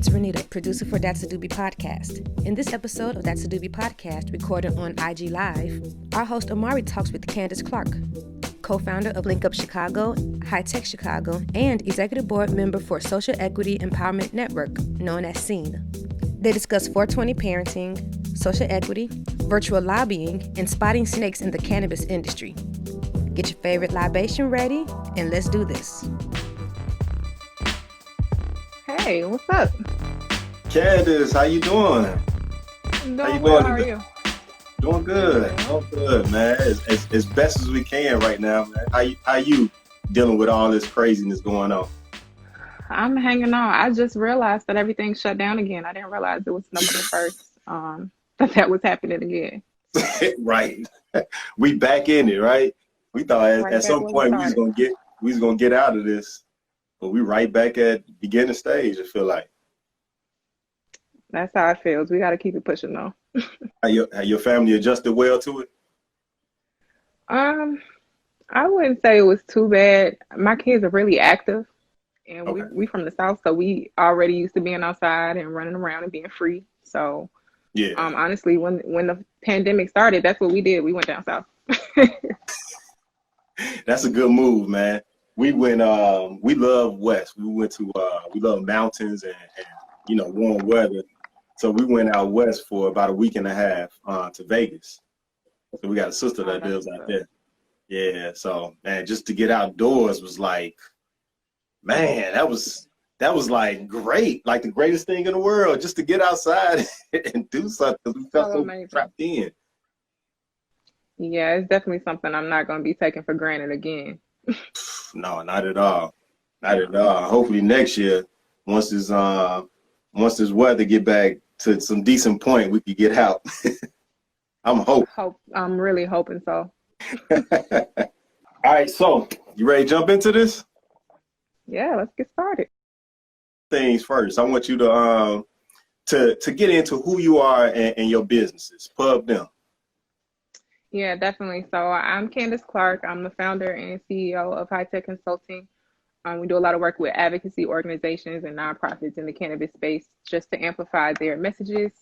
It's Renita, producer for That's a Doobie Podcast. In this episode of That's a Doobie Podcast, recorded on IG Live, our host Omari talks with Candace Clark, co-founder of Link Up Chicago, High Tech Chicago, and executive board member for Social Equity Empowerment Network, known as S.E.E.N. They discuss 420 parenting, social equity, virtual lobbying, and spotting snakes in the cannabis industry. Get your favorite libation ready, and let's do this. Hey, what's up? Candace, how you doing? I'm How you doing well. doing How are today? you? Doing good, man. As best as we can right now, man. How you dealing with all this craziness going on? I'm hanging on. I just realized that everything shut down again. I didn't realize it was November 1st, that was happening again. Right. We back in it, right? We thought Right at back some where we point we started. was gonna get out of this, but we right back at the beginning stage. I feel like. That's how it feels. We got to keep it pushing though. How your family adjusted well to it? I wouldn't say it was too bad. My kids are really active, and Okay. we from the South, so we already used to being outside and running around and being free. So, Yeah. honestly, when the pandemic started, that's what we did. We went down south. That's a good move, man. We went we love West. We went to we love mountains and warm weather. So we went out west for about a week and a half to Vegas. So we got a sister that lives out there. Yeah, so man, just to get outdoors was like, man, that was like great, like the greatest thing in the world, just to get outside and do something because we felt so amazing. trapped in. Yeah, it's definitely something I'm not going to be taking for granted again. No, not at all. Not at all. Hopefully next year, once this weather get back to some decent point, we could get out. I'm hoping. I'm really hoping so. All right, so you ready to jump into this? Yeah, let's get started. Things first. I want you to get into who you are and your businesses. Pub them. Yeah, definitely. So I'm Candace Clark. I'm the founder and CEO of High Tech Consulting. We do a lot of work with advocacy organizations and nonprofits in the cannabis space just to amplify their messages,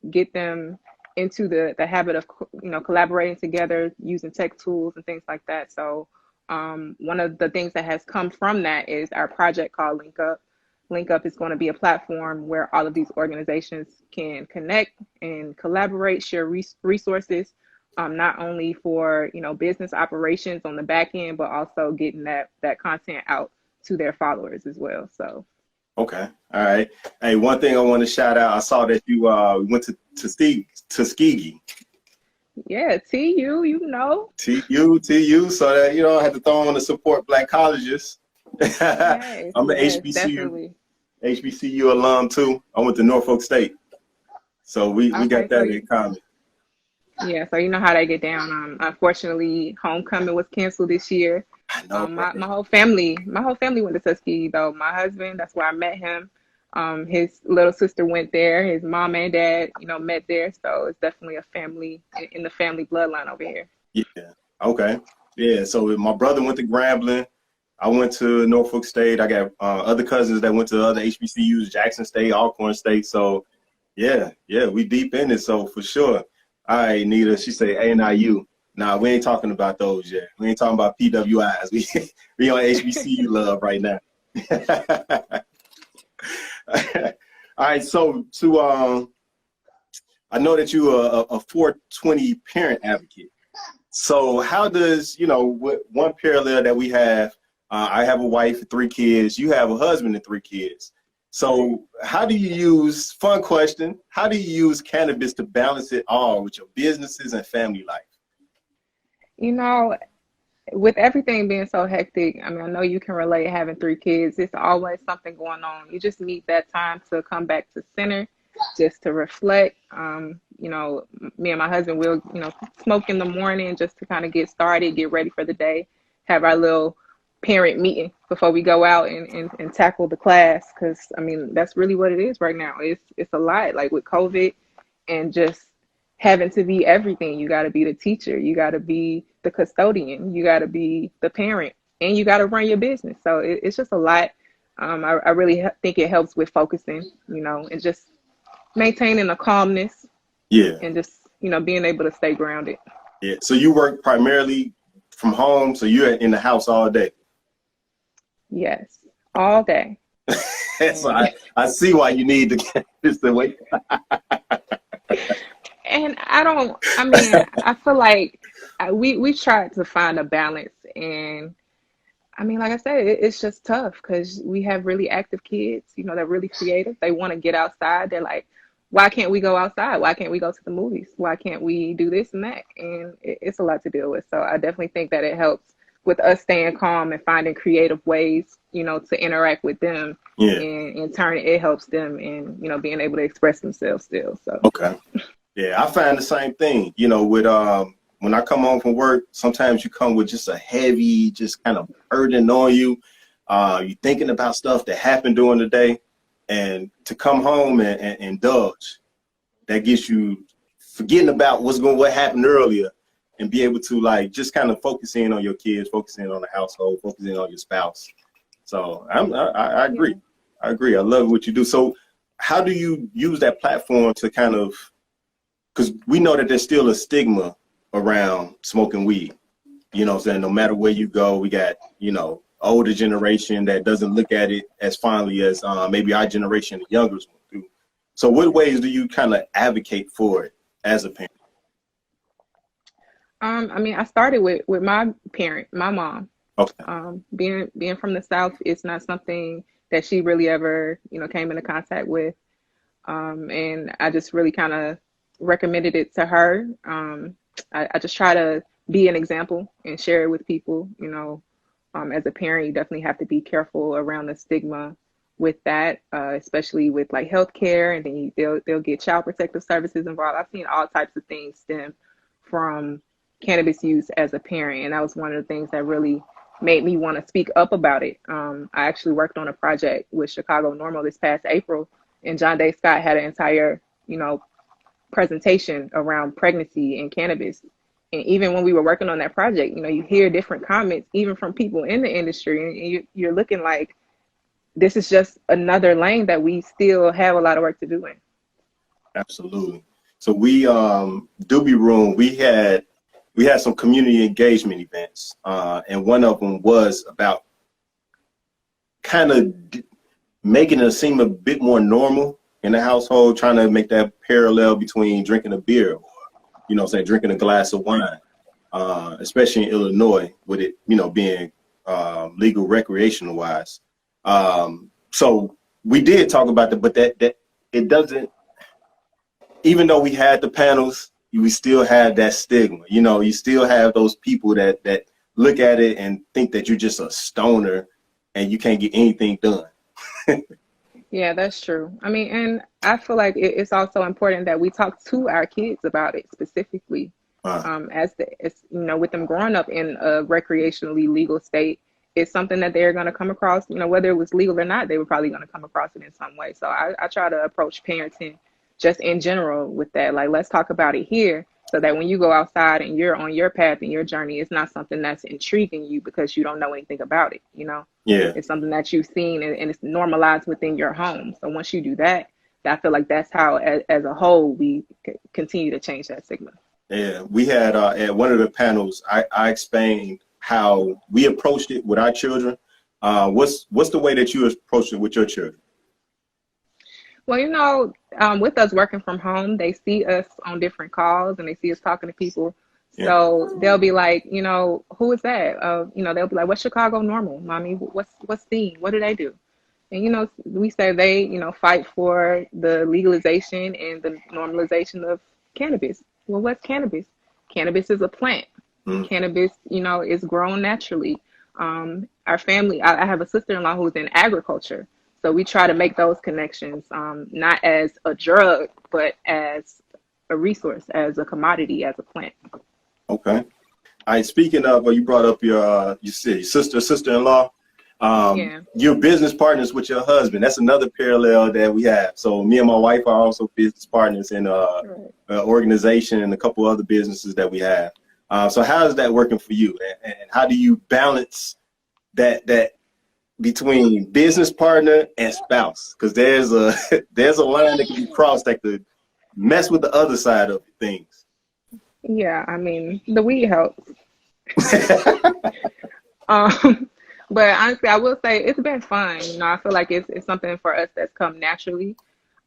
get them into the habit of collaborating together using tech tools and things like that. So one of the things that has come from that is our project called Link Up. Link Up is going to be a platform where all of these organizations can connect and collaborate, share resources, not only for business operations on the back end, but also getting that content out to their followers as well. So. Okay. All right. Hey, one thing I want to shout out. I saw that you went to Tuskegee. Yeah, TU, TU, so that I had to throw on to support Black colleges. Yes, I'm an HBCU alum too. I went to Norfolk State, so we got that in common. Yeah, so you know how they get down. Unfortunately, homecoming was canceled this year. I know. My whole family went to Tuskegee though. My husband, that's where I met him. His little sister went there. His mom and dad, met there. So it's definitely a family in the family bloodline over here. Yeah. Okay. Yeah. So my brother went to Grambling. I went to Norfolk State. I got other cousins that went to other HBCUs, Jackson State, Alcorn State. So yeah, we deep in it. So for sure. All right, Nita. She say ANIU. Nah, we ain't talking about those yet. We ain't talking about PWIs. We on HBCU love right now. All right, so I know that you are a 420 parent advocate. So how does, one parallel that we have, I have a wife and 3 kids, you have a husband and 3 kids. So how do you use, fun question, how do you use cannabis to balance it all with your businesses and family life? With everything being so hectic, I know you can relate having 3 kids. It's always something going on. You just need that time to come back to center, just to reflect. Me and my husband will, smoke in the morning just to kind of get started, get ready for the day, have our little parent meeting before we go out and tackle the class. Because, that's really what it is right now. It's a lot, like with COVID and just having to be everything. You got to be the teacher, you got to be the custodian, you got to be the parent, and you got to run your business. So it's just a lot. I really think it helps with focusing, and just maintaining a calmness. Yeah. And just, being able to stay grounded. Yeah. So you work primarily from home, so you're in the house all day? Yes, all day. So I see why you need to get this the way. And I feel like we tried to find a balance, and like I said, it's just tough because we have really active kids, they're really creative. They want to get outside. They're like, why can't we go outside? Why can't we go to the movies? Why can't we do this and that? And it's a lot to deal with. So I definitely think that it helps with us staying calm and finding creative ways, to interact with them. Yeah. And in turn, it helps them in, being able to express themselves still. So. Okay. Yeah, I find the same thing, with when I come home from work, sometimes you come with just a heavy, just kind of burden on you. You're thinking about stuff that happened during the day, and to come home and indulge, that gets you forgetting about what happened earlier, and be able to just kind of focus in on your kids, focus in on the household, focus in on your spouse. So I agree. I agree. I love what you do. So how do you use that platform to kind of, because we know that there's still a stigma around smoking weed, what I'm saying? No matter where you go, we got, older generation that doesn't look at it as fondly as maybe our generation, the younger ones do. So what ways do you kind of advocate for it as a parent? I started with my parent, my mom. Okay. Being from the South, it's not something that she really ever, came into contact with. And I just really kind of recommended it to her. I just try to be an example and share it with people. As a parent, you definitely have to be careful around the stigma with that, especially with like healthcare, and then they'll get child protective services involved. I've seen all types of things stem from cannabis use as a parent, and that was one of the things that really made me want to speak up about it. I actually worked on a project with Chicago NORML this past April, and John Day Scott had an entire, presentation around pregnancy and cannabis. And even when we were working on that project, you hear different comments, even from people in the industry, and you're looking like this is just another lane that we still have a lot of work to do in. Absolutely. So we, Doobie Room, we had some community engagement events, and one of them was about kind of making it seem a bit more normal in the household, trying to make that parallel between drinking a beer or, drinking a glass of wine, especially in Illinois with it, being legal recreational wise. So we did talk about that, but that it doesn't, even though we had the panels, we still have that stigma. You still have those people that look at it and think that you're just a stoner and you can't get anything done. Yeah, that's true. And I feel like it's also important that we talk to our kids about it specifically. With them growing up in a recreationally legal state, it's something that they're going to come across, whether it was legal or not, they were probably going to come across it in some way. So I try to approach parenting just in general with that. Like, let's talk about it here so that when you go outside and you're on your path and your journey, it's not something that's intriguing you because you don't know anything about it, Yeah. It's something that you've seen and it's normalized within your home. So once you do that, I feel like that's how, as a whole, we continue to change that stigma. Yeah, we had at one of the panels, I explained how we approached it with our children. What's the way that you approached it with your children? Well, with us working from home, they see us on different calls and they see us talking to people. Yeah. So they'll be like, who is that? They'll be like, what's Chicago NORML, mommy? What's S.E.E.N? What do they do? And, we say they, fight for the legalization and the normalization of cannabis. Well, what's cannabis? Cannabis is a plant. Cannabis, is grown naturally. Our family, I have a sister-in-law who's in agriculture. So we try to make those connections, not as a drug, but as a resource, as a commodity, as a plant. Okay. All right. Speaking of, you brought up your sister-in-law. You're business partners with your husband. That's another parallel that we have. So me and my wife are also business partners in an organization and a couple other businesses that we have. So how is that working for you? And how do you balance that between business partner and spouse, because there's a there's a line that can be crossed that could mess with the other side of things. Yeah, I mean, the weed helps. But honestly, I will say it's been fun. You know, I feel like it's something for us that's come naturally.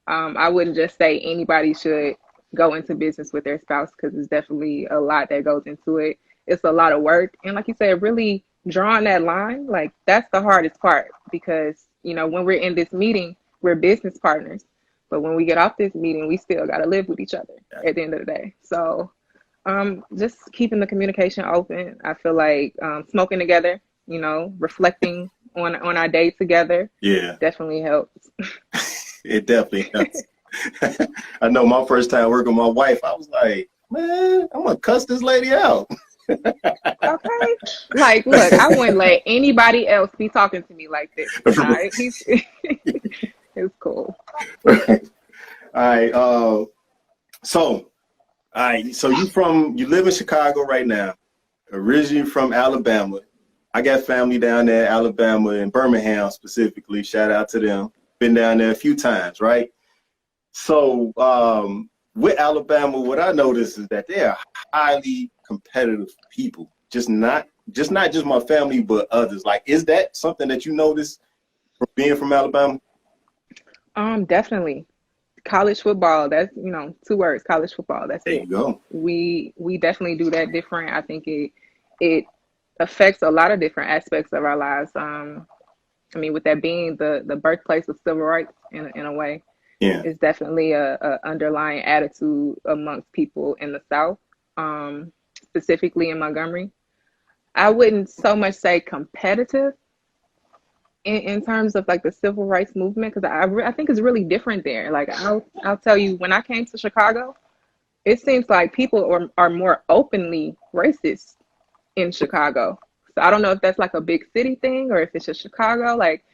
I wouldn't just say anybody should go into business with their spouse because it's definitely a lot that goes into it. It's a lot of work. And like you said, really drawing that line, like that's the hardest part because, you know, when we're in this meeting, we're business partners. But when we get off this meeting, we still got to live with each other at the end of the day. So just keeping the communication open. I feel like smoking together, you know, reflecting on our day together. Yeah, definitely helps. it definitely helps. I know my first time working with my wife, I was like, man, I'm gonna cuss this lady out. Okay. Like, look, I wouldn't let anybody else be talking to me like this. All right? It's cool. All right. So you live in Chicago right now, originally from Alabama. I got family down there, Alabama and Birmingham specifically. Shout out to them. Been down there a few times, right? So with Alabama, what I noticed is that they are highly competitive people. Just not just my family, but others. Like, is that something that you notice from being from Alabama? Definitely. College football, that's, you know, 2 words, college football. That's There it. you go. We definitely do that different. I think it affects a lot of different aspects of our lives. I mean, with that being the birthplace of civil rights in a way, Yeah. it's definitely a underlying attitude amongst people in the South, specifically in Montgomery. I wouldn't so much say competitive in terms of like the civil rights movement, because I think it's really different there. Like I'll tell you, when I came to Chicago, it seems like people are more openly racist in Chicago. So I don't know if that's like a big city thing or if it's just Chicago. Like,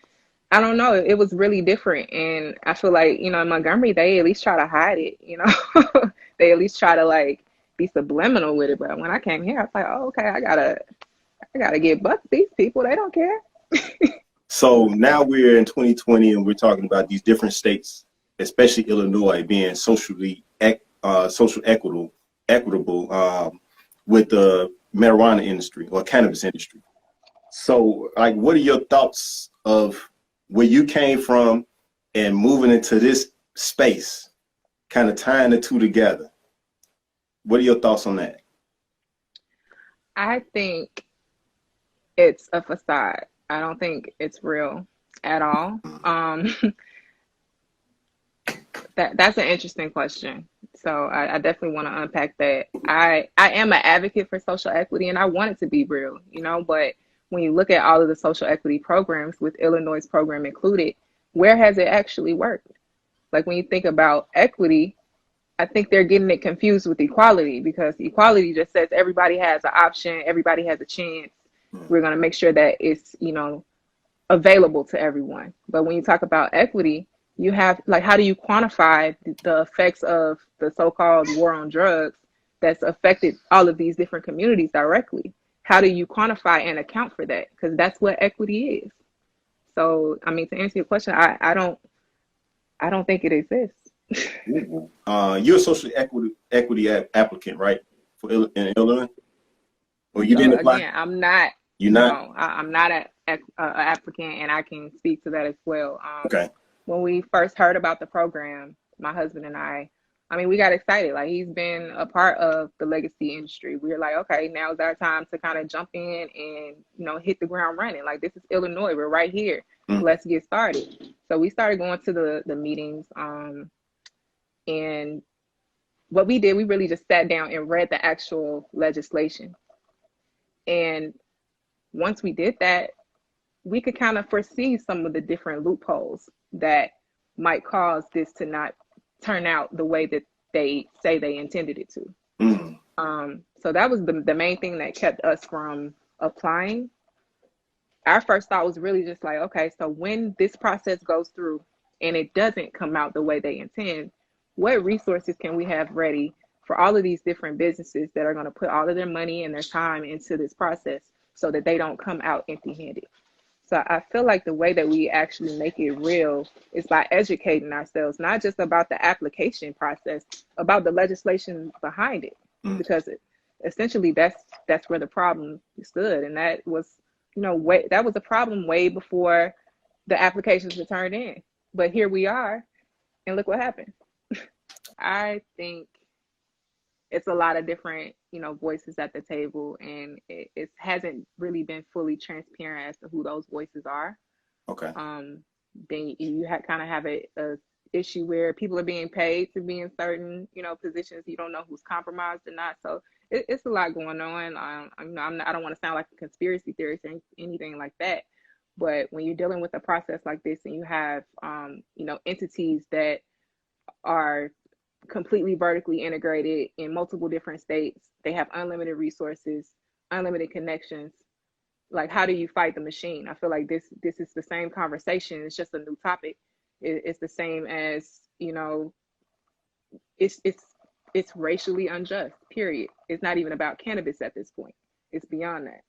I don't know. It was really different. And I feel like, you know, in Montgomery, they at least try to hide it, you know. They at least try to like be subliminal with it. But when I came here, I was like, oh, okay, I gotta get buck these people. They don't care. So now we're in 2020 and we're talking about these different states, especially Illinois, being social equitable with the marijuana industry or cannabis industry. So, like, what are your thoughts of where you came from and moving into this space, kind of tying the two together? What are your thoughts on that? I think it's a facade. I don't think it's real at all. That's an interesting question. So I definitely want to unpack that. I am an advocate for social equity and I want it to be real, you know, but when you look at all of the social equity programs, with Illinois' program included, where has it actually worked? Like, when you think about equity, I think they're getting it confused with equality, because equality just says everybody has an option, everybody has a chance. We're going to make sure that it's, you know, available to everyone. But when you talk about equity, you have, like, how do you quantify the effects of the so-called war on drugs that's affected all of these different communities directly? How do you quantify and account for that? Because that's what equity is. So, I mean, to answer your question, I don't think it exists. You're a social equity applicant, right? In Illinois? Or you didn't apply? Again, I'm not. You're not? No, I'm not an applicant, and I can speak to that as well. Okay. When we first heard about the program, my husband and I mean, we got excited. Like, he's been a part of the legacy industry. We were like, okay, now's our time to kind of jump in and, you know, hit the ground running. Like, this is Illinois. We're right here. Let's get started. So we started going to the meetings. And what we did, we really just sat down and read the actual legislation. And once we did that, we could kind of foresee some of the different loopholes that might cause this to not turn out the way that they say they intended it to. So that was the main thing that kept us from applying. Our first thought was really just like, okay, so when this process goes through and it doesn't come out the way they intend, what resources can we have ready for all of these different businesses that are going to put all of their money and their time into this process so that they don't come out empty-handed? So I feel like the way that we actually make it real is by educating ourselves, not just about the application process, about the legislation behind it, because essentially that's where the problem stood, and that was, that was a problem way before the applications were turned in. But here we are, and look what happened. I think it's a lot of different, voices at the table, and it hasn't really been fully transparent as to who those voices are. Okay. Then you kind of have a issue where people are being paid to be in certain, positions. You don't know who's compromised or not. So it's a lot going on. I don't want to sound like a conspiracy theorist or anything like that. But when you're dealing with a process like this, and you have, entities that are completely vertically integrated in multiple different states, they have unlimited resources, unlimited connections. Like, how do you fight the machine? I feel like this is the same conversation. It's just a new topic. It's the same as, it's racially unjust, period. It's not even about cannabis at this point. It's beyond that.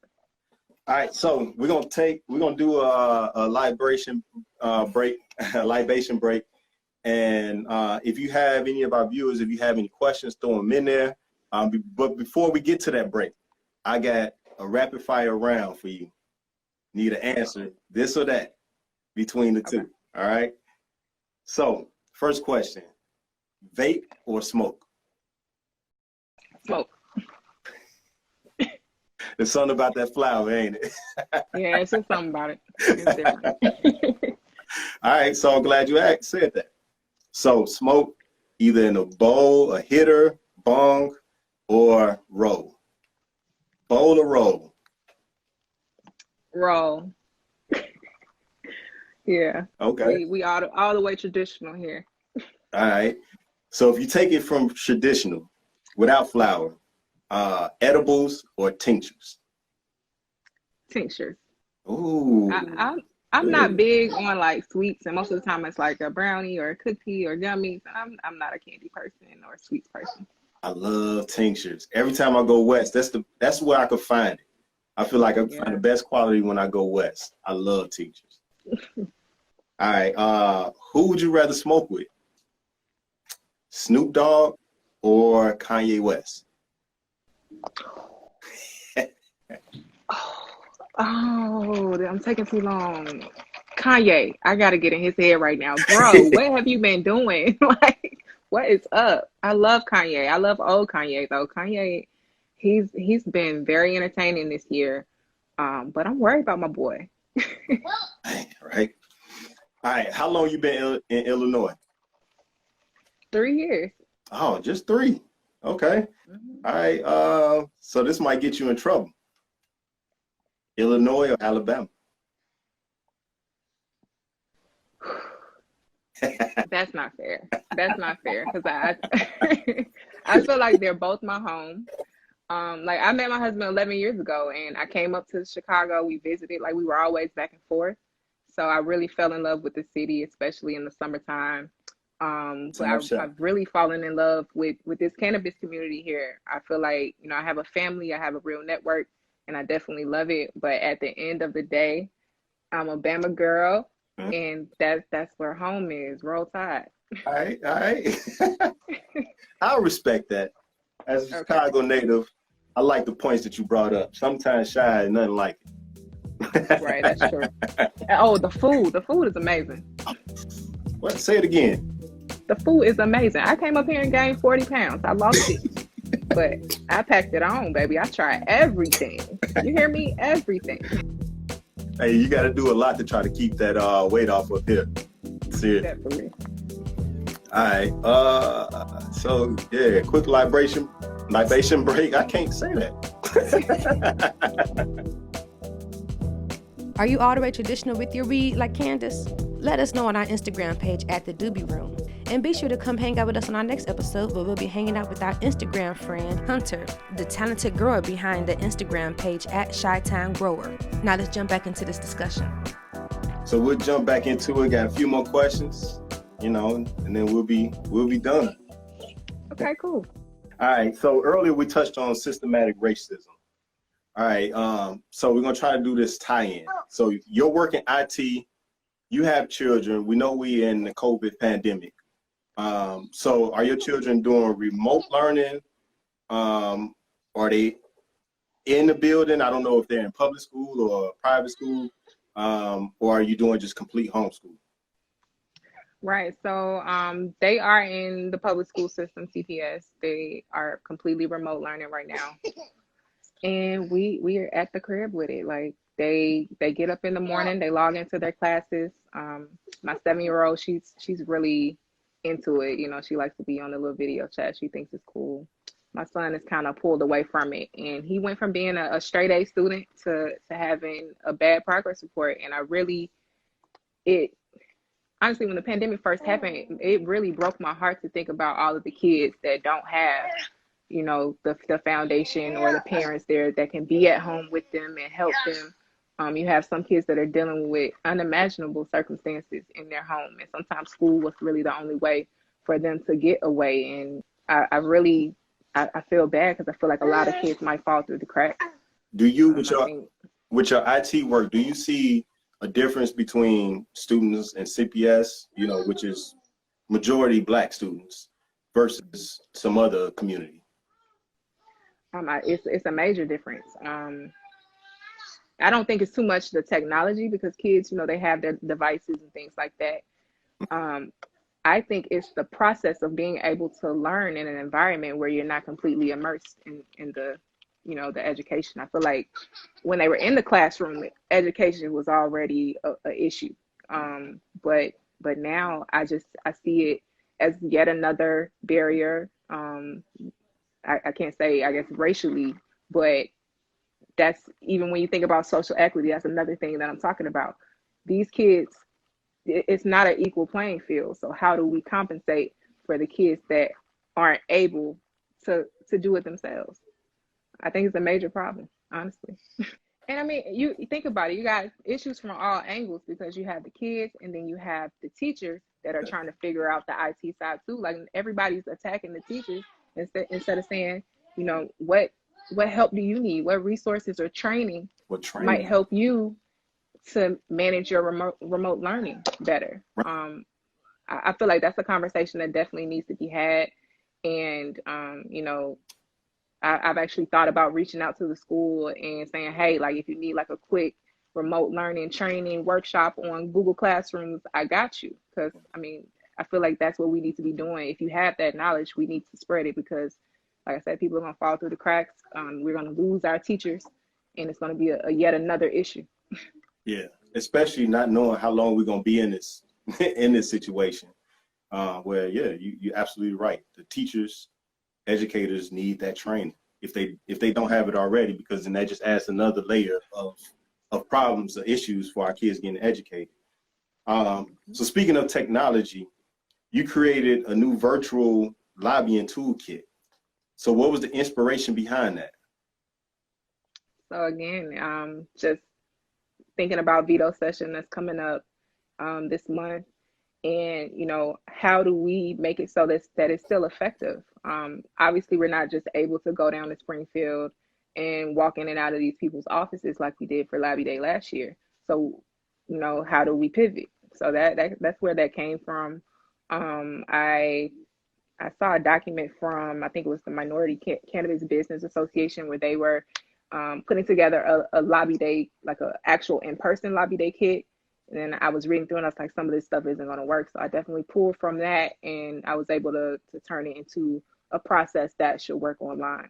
All right, so we're gonna do a libation break, and if you have any of our viewers, if you have any questions, throw them in there. But before we get to that break, I got a rapid fire round for you. Need an answer, this or that, between the two. All right. So first question: vape or smoke? Smoke. There's something about that flower, ain't it? Yeah, it's just something about it. It's different. All right, so I'm glad you said that. So smoke either in a bowl, a hitter, bong, or roll. Bowl or roll? Roll. Yeah. Okay. We all the way traditional here. All right. So if you take it from traditional, without flour, edibles or tinctures? Tinctures. Ooh. I'm not big on like sweets, and most of the time it's like a brownie or a cookie or gummies. I'm not a candy person or a sweets person. I love tinctures. Every time I go west, that's where I could find it. I feel like I find the best quality when I go west. I love tinctures. All right. Who would you rather smoke with? Snoop Dogg or Kanye West? Oh, I'm taking too long. Kanye, I gotta get in his head right now, bro. What have you been doing? Like, what is up? I love Kanye. I love old Kanye though. Kanye, he's been very entertaining this year. But I'm worried about my boy. Right. All right. How long you been in Illinois? 3 years. Oh, just 3. Okay. All right. So this might get you in trouble. Illinois or Alabama? That's not fair. That's not fair, because I feel like they're both my home. Like, I met my husband 11 years ago, and I came up to Chicago. We visited, like, we were always back and forth. So I really fell in love with the city, especially in the summertime. But I've really fallen in love with this cannabis community here. I feel like, I have a family, I have a real network, and I definitely love it. But at the end of the day, I'm a Bama girl, and that's where home is. Roll Tide. All right. I respect that. As a Chicago native, I like the points that you brought up. Sometimes shy and nothing like it. Right, that's true. Oh, the food is amazing. What? Say it again. The food is amazing. I came up here and gained 40 pounds. I lost it. But I packed it on, baby. I tried everything. You hear me? Everything. Hey, you got to do a lot to try to keep that weight off up here. Seriously. Definitely. All right. So yeah, quick libation break. I can't say that. Are you all the way traditional with your weed like Candace? Let us know on our Instagram page at the Doobie Room. And be sure to come hang out with us on our next episode, where we'll be hanging out with our Instagram friend, Hunter, the talented grower behind the Instagram page at Chi-Town Grower. Now let's jump back into this discussion. So we'll jump back into it. Got a few more questions, and then we'll be done. Okay, cool. All right. So earlier we touched on systematic racism. All right. So we're gonna try to do this tie-in. So you're working IT, you have children. We know we in the COVID pandemic. So are your children doing remote learning? Are they in the building? I don't know if they're in public school or private school. Or are you doing just complete homeschool? Right. So they are in the public school system, CPS. They are completely remote learning right now. And we are at the crib with it. Like they get up in the morning, they log into their classes. My 7-year-old, she's really into it. You know, she likes to be on the little video chat. She thinks it's cool. My son is kind of pulled away from it, and he went from being a straight A student to having a bad progress report. And honestly, when the pandemic first happened, it really broke my heart to think about all of the kids that don't have, you know, the foundation or the parents there that can be at home with them and help them. You have some kids that are dealing with unimaginable circumstances in their home, and sometimes school was really the only way for them to get away. And I feel bad because I feel like a lot of kids might fall through the cracks. Do you, with your IT work, do you see a difference between students and CPS, you know, which is majority Black students, versus some other community? It's a major difference. I don't think it's too much the technology, because kids, you know, they have their devices and things like that. I think it's the process of being able to learn in an environment where you're not completely immersed in the, you know, the education. I feel like when they were in the classroom, education was already a issue. But now I see it as yet another barrier. I can't say, I guess, racially, but that's, even when you think about social equity, that's another thing that I'm talking about. These kids, it's not an equal playing field. So how do we compensate for the kids that aren't able to do it themselves? I think it's a major problem, honestly. And I mean, you think about it, you got issues from all angles, because you have the kids and then you have the teachers that are trying to figure out the IT side too. Like, everybody's attacking the teachers instead of saying, you know, what help do you need? What resources or training might help you to manage your remote learning better? I feel like that's a conversation that definitely needs to be had. And you know, I've actually thought about reaching out to the school and saying, hey, like, if you need like a quick remote learning training workshop on Google Classrooms, I got you. Because I mean, I feel like that's what we need to be doing. If you have that knowledge, we need to spread it, because like I said, people are going to fall through the cracks. We're going to lose our teachers, and it's going to be a yet another issue. Yeah, especially not knowing how long we're going to be in this situation. Where, yeah, you're absolutely right. The teachers, educators need that training if they don't have it already, because then that just adds another layer of problems or issues for our kids getting educated. So speaking of technology, you created a new virtual lobbying toolkit. So what was the inspiration behind that? So again, just thinking about veto session that's coming up this month, and you know, how do we make it so that it's still effective? Obviously, we're not just able to go down to Springfield and walk in and out of these people's offices like we did for Lobby Day last year. So, you know, how do we pivot? So that's where that came from. I saw a document from, I think it was the Minority Cannabis Business Association, where they were putting together a Lobby Day, like an actual in-person Lobby Day kit. And then I was reading through and I was like, some of this stuff isn't going to work. So I definitely pulled from that, and I was able to turn it into a process that should work online.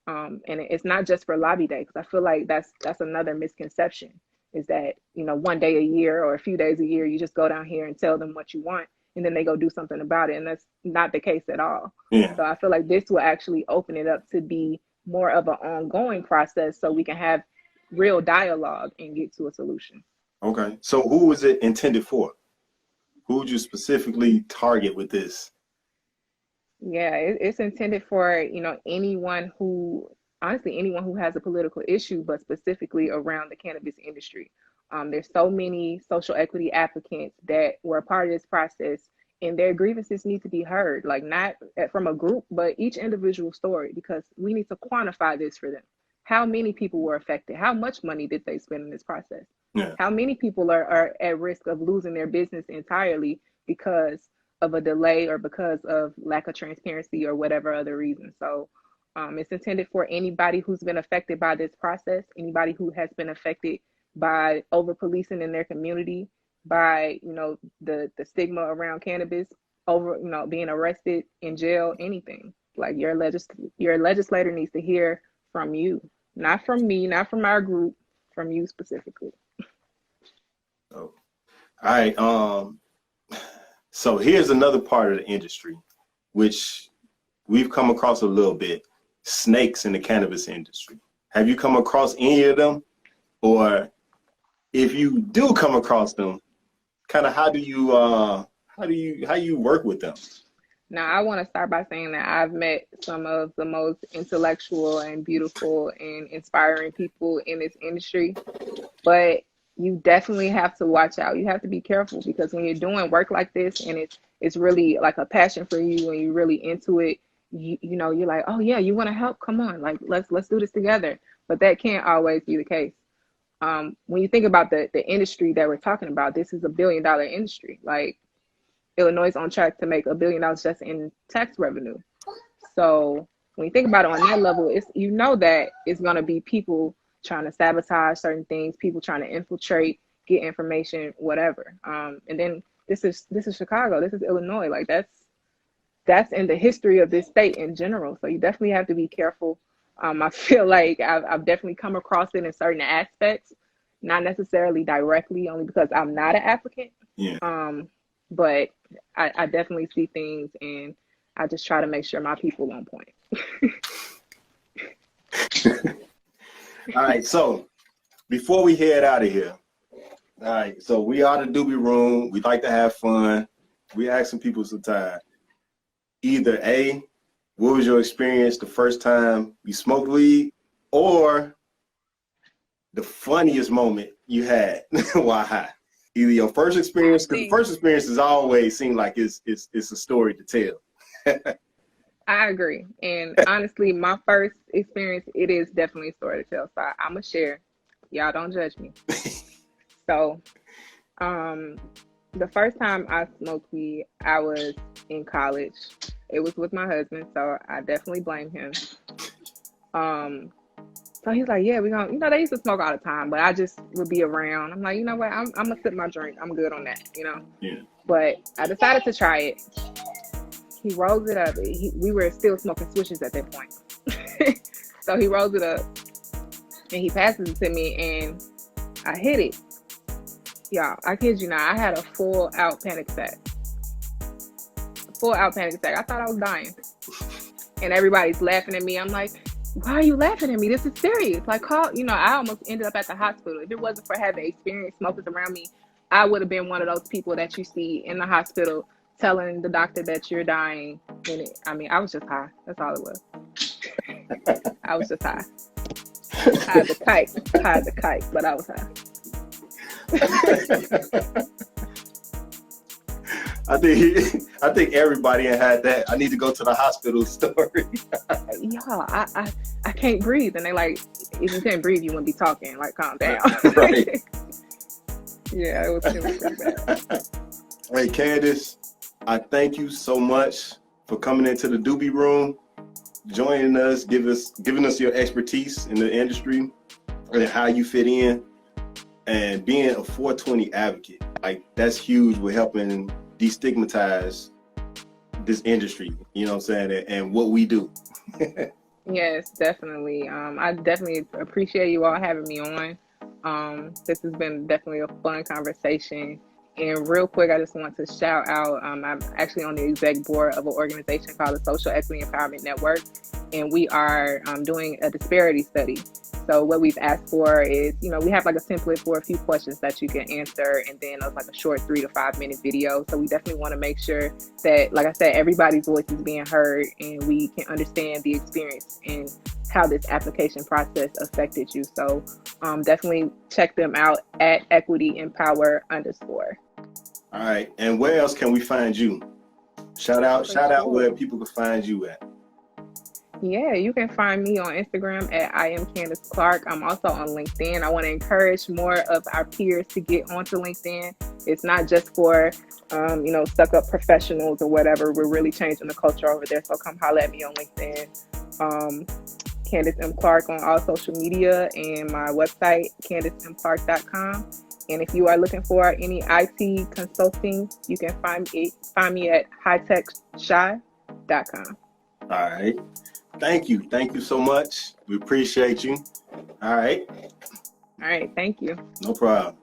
And it's not just for Lobby Day, because I feel like that's another misconception, is that, you know, one day a year or a few days a year, you just go down here and tell them what you want, and then they go do something about it. And that's not the case at all. Yeah. So I feel like this will actually open it up to be more of an ongoing process, so we can have real dialogue and get to a solution. Okay. So who was it intended for? Who would you specifically target with this? Yeah, it's intended for, you know, anyone who has a political issue, but specifically around the cannabis industry. There's so many social equity applicants that were a part of this process, and their grievances need to be heard, like not from a group, but each individual story, because we need to quantify this for them. how many people were affected? How much money did they spend in this process? Yeah. How many people are at risk of losing their business entirely because of a delay or because of lack of transparency or whatever other reason? So it's intended for anybody who's been affected by this process, anybody who has been affected by over policing in their community, by, you know, the stigma around cannabis, over, you know, being arrested, in jail, anything. Like your legislator needs to hear from you, not from me, not from our group, from you specifically. Oh. All right. So here's another part of the industry, which we've come across a little bit: snakes in the cannabis industry. Have you come across any of them? Or if you do come across them, kind of how do you work with them? Now, I want to start by saying that I've met some of the most intellectual and beautiful and inspiring people in this industry, but you definitely have to watch out. You have to be careful, because when you're doing work like this and it's really like a passion for you and you're really into it, you know, you're like, oh yeah, you want to help? Come on, like let's do this together. But that can't always be the case. When you think about the industry that we're talking about, this is $1 billion industry. Like, Illinois is on track to make $1 billion just in tax revenue. So when you think about it on that level, it's, you know, that it's going to be people trying to sabotage certain things, people trying to infiltrate, get information, whatever. And then this is Chicago, this is Illinois. Like that's in the history of this state in general. So you definitely have to be careful. I feel like I've definitely come across it in certain aspects, not necessarily directly, only because I'm not an applicant. Yeah. But I definitely see things, and I just try to make sure my people on point. All right, so before we head out of here, all right, so we are the Doobie Room. We like to have fun. We asking people sometimes, either A, what was your experience the first time you smoked weed, or the funniest moment you had while high? Either your first experience, because the first experience is always seem like it's a story to tell. I agree. And honestly, my first experience, it is definitely a story to tell. So I'm going to share. Y'all don't judge me. So the first time I smoked weed, I was in college. It was with my husband, so I definitely blame him. So he's like, yeah, we're going to, you know, they used to smoke all the time, but I just would be around. I'm like, you know what, I'm going to sip my drink. I'm good on that, you know? Yeah. But I decided to try it. He rolls it up. We were still smoking swishes at that point. So he rolls it up and he passes it to me, and I hit it. Y'all, I kid you not, I had a full out panic attack. I thought I was dying. And everybody's laughing at me. I'm like, why are you laughing at me? This is serious. Like, call, you know, I almost ended up at the hospital. If it wasn't for having experienced smokers around me, I would have been one of those people that you see in the hospital telling the doctor that you're dying. And I was just high. That's all it was. I was just high. I had the kite, but I was high. I think everybody had that. I need to go to the hospital story. Yeah, I can't breathe. And they like, if you can't breathe, you wouldn't be talking. Like, calm down. Right. Yeah, it was pretty bad. Hey, Candace, I thank you so much for coming into the Doobie Room, joining us, giving us your expertise in the industry and how you fit in, and being a 420 advocate. Like, that's huge with helping destigmatize this industry, you know what I'm saying, and what we do. Yes, definitely. I definitely appreciate you all having me on. This has been definitely a fun conversation. And real quick, I just want to shout out, I'm actually on the exec board of an organization called the Social Equity Empowerment Network, and we are doing a disparity study. So what we've asked for is, you know, we have like a template for a few questions that you can answer, and then it's like a short 3 to 5 minute video. So we definitely want to make sure that, like I said, everybody's voice is being heard and we can understand the experience and how this application process affected you. So definitely check them out at equitympower_. All right, and where else can we find you? Shout out where people can find you at. Yeah, you can find me on Instagram at I am Candace Clark. I'm also on LinkedIn. I want to encourage more of our peers to get onto LinkedIn. It's not just for, stuck up professionals or whatever. We're really changing the culture over there. So come holler at me on LinkedIn. Um, Candace M. Clark on all social media, and my website, CandaceMClark.com. And if you are looking for any IT consulting, you can find me at hightechshy.com. All right. Thank you. Thank you so much. We appreciate you. All right. All right. Thank you. No problem.